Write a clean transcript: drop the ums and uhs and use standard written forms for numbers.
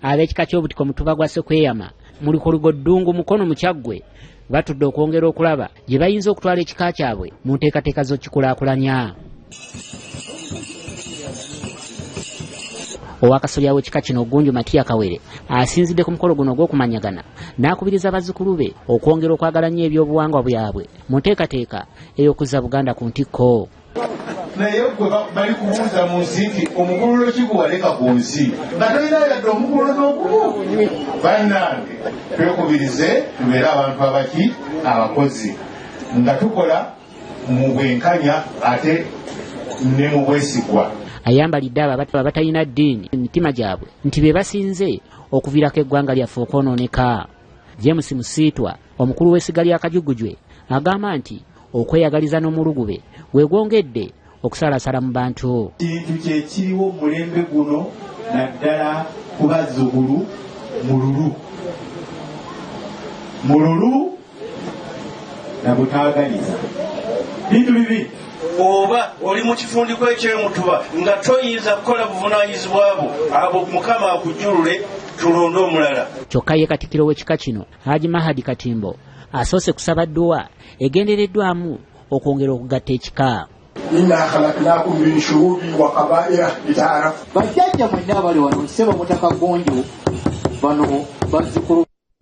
ab'ekika ky'obutiko Mutuba gwa Sekweyama mu Lukolugo Ddungu Mukono mu Kyaggwe batudde okwongera okulaba gye bayinza okutwala ekika kyabwe mu nteekateeka z'okikulaakulanya. Owakasolya w'ekika kino Gunju Matiya Kawere asinzidde ku mukolo guno ogw'okumanyagana n'akubiriza abazzukulu be okwongera okwagala nnyo ebyobuwangwa byabwe mu nteekateeka ey'okuzza Buganda ku ntikko. naye gwe bali kubuuza mu nsi nti omukululo ki gwe waleka ku nsi nga tolina yadde omukululo n'ogumu. Bannange twekubirize tubeere abantu abaki abakozi nga tukola mu bwenkanya ate ne mu bwesigwa. Ayambalidde abo abatalina ddiini emitima gyabwe nti be basinze okuviirako eggwanga lyaffe okwonooneka. James Musiitwa omukulu w'essiga lya Kajugujwe agamba nti okweyagaliza n'omulugube weegwongedde okusaalasala mu bantu. Kintu kye kiriwo mulembe guno naddala ku bazzukulu mululu na butaagaliza bintu bibi. Oba oli mu kifundiko eky'Omutuba nga toyinza kukola buvunaanyizibwa abo Mukama akujjulule tulonde omulala. Kyokka ye Katikkiro w'ekika kino Haji Mahadi Katimbo asoose kusaba dduwa egendereddwamu okwongera okugatta ekika. Inna khalaqnakum min shu'ubin wa qaba'ila lita'arafu. Bajjajja mwenna abali wano ssebo mutaka Gonjo bano bazzukulu